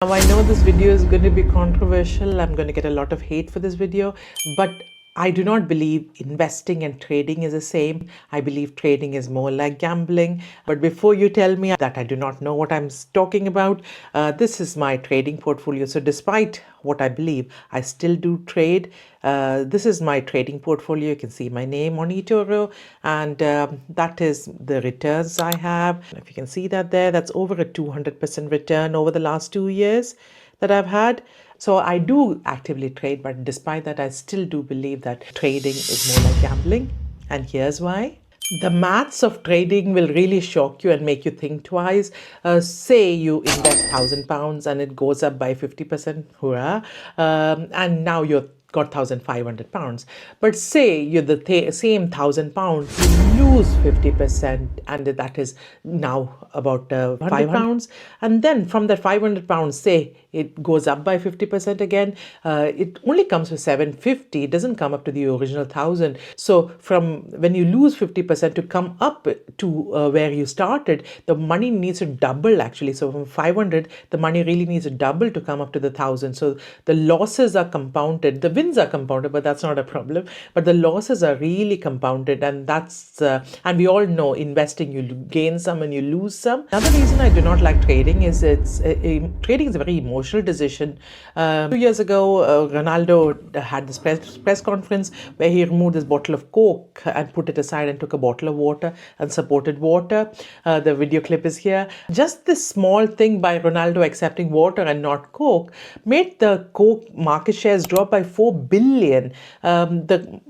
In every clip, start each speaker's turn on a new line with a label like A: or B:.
A: Now I know this video is going to be controversial. I'm going to get a lot of hate for this video, but I do not believe investing and trading is the same. I believe trading is more like gambling. But before you tell me that I do not know what I'm talking about, this is my trading portfolio. So despite what I believe, I still do trade. This is my trading portfolio. You can see my name on eToro, and that is the returns I have. If you can see that there, that's over a 200% return over the last 2 years that I've had. So I do actively trade, but despite that, I still do believe that trading is more like gambling. And here's why. The maths of trading will really shock you and make you think twice. Say you invest £1,000 and it goes up by 50%, hurrah, and now you're got £1,500. But say you're the same £1,000, you lose 50%, and that is now about £500. And then from that £500, say it goes up by 50% again, it only comes to 750. It doesn't come up to the original 1,000. So from when you lose 50% to come up to where you started, the money needs to double actually. So from 500, the money really needs to double to come up to the 1,000. So the losses are compounded. The wins are compounded, but that's not a problem. But the losses are really compounded, and that's and we all know investing, you gain some and you lose some. Another reason I do not like trading is trading is a very emotional decision. 2 years ago, Ronaldo had this press conference where he removed this bottle of Coke and put it aside and took a bottle of water and supported water. The video clip is here. Just this small thing by Ronaldo accepting water and not Coke made the Coke market shares drop by 4 billion. The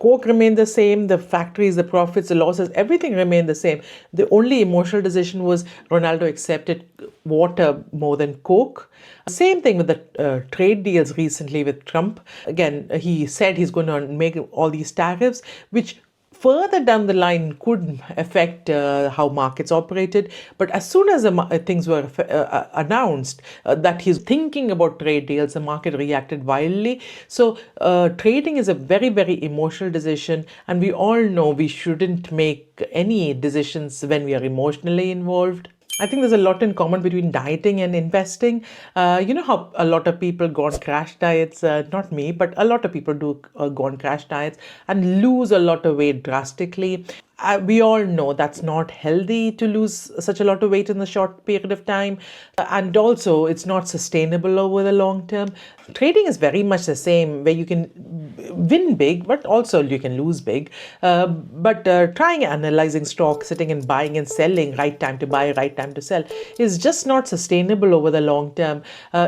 A: Coke remained the same, the factories, the profits, the losses, everything remained the same. The only emotional decision was Ronaldo accepted water more than Coke. Same thing with the trade deals recently with Trump. Again, he said he's going to make all these tariffs, which further down the line could affect how markets operated. But as soon as things were announced that he's thinking about trade deals, the market reacted wildly. So trading is a very, very emotional decision, and we all know we shouldn't make any decisions when we are emotionally involved. I think there's a lot in common between dieting and investing. You know how a lot of people go on crash diets, not me, but a lot of people do go on crash diets and lose a lot of weight drastically. We all know that's not healthy to lose such a lot of weight in a short period of time. And also, it's not sustainable over the long term. Trading is very much the same, where you can win big, but also you can lose big. But trying analyzing stock, sitting and buying and selling, right time to buy, right time to sell, is just not sustainable over the long term.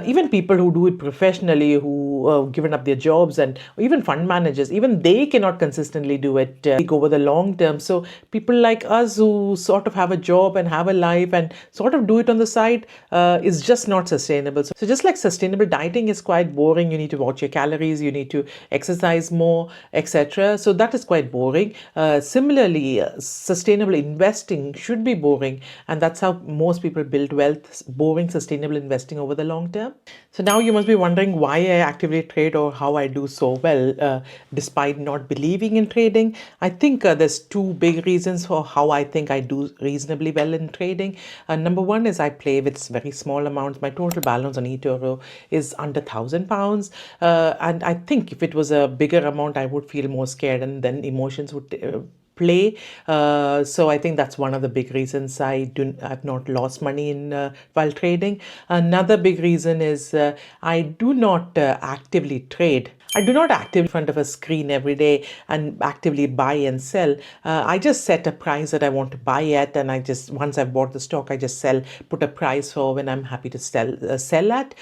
A: Even people who do it professionally, who have given up their jobs, and even fund managers, even they cannot consistently do it over the long term. So people like us who sort of have a job and have a life and sort of do it on the side is just not sustainable. So just like sustainable dieting is quite boring, you need to watch your calories, you need to exercise more, etc. So that is quite boring. Similarly, sustainable investing should be boring, and that's how most people build wealth, boring sustainable investing over the long term. So now you must be wondering why I actively trade or how I do so well despite not believing in trading. I think there's two big reasons for how I think I do reasonably well in trading. Number one is I play with very small amounts. My total balance on eToro is under £1,000, and I think if it was a bigger amount, I would feel more scared, and then emotions would play. So I think that's one of the big reasons I've not lost money in while trading. Another big reason is I do not actively trade. I do not actively in front of a screen every day and actively buy and sell. I just set a price that I want to buy at, and I just, once I've bought the stock, I just put a price for when I'm happy to sell at.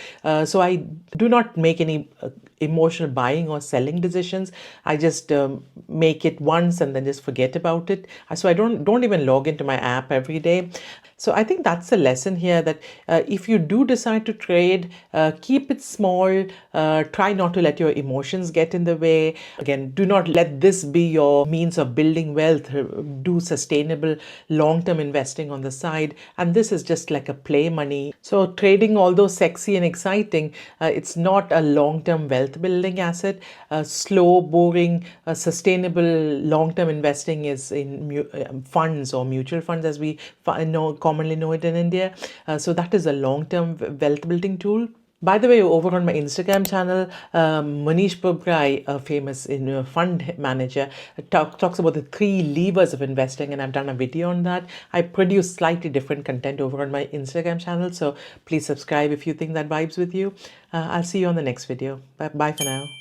A: So I do not make any emotional buying or selling decisions. I just make it once and then just forget about it. So I don't even log into my app every day. So I think that's the lesson here, that if you do decide to trade, keep it small. Try not to let your emotions emotions get in the way. Again, do not let this be your means of building wealth. Do sustainable long-term investing on the side. And this is just like a play money. So trading, although sexy and exciting, it's not a long-term wealth building asset. Slow, boring, sustainable long-term investing is in funds or mutual funds, as we commonly know it in India. So that is a long-term wealth building tool. By the way, over on my Instagram channel, Monish Pabrai, a famous fund manager, talks about the 3 levers of investing, and I've done a video on that. I produce slightly different content over on my Instagram channel, so please subscribe if you think that vibes with you. I'll see you on the next video. Bye for now.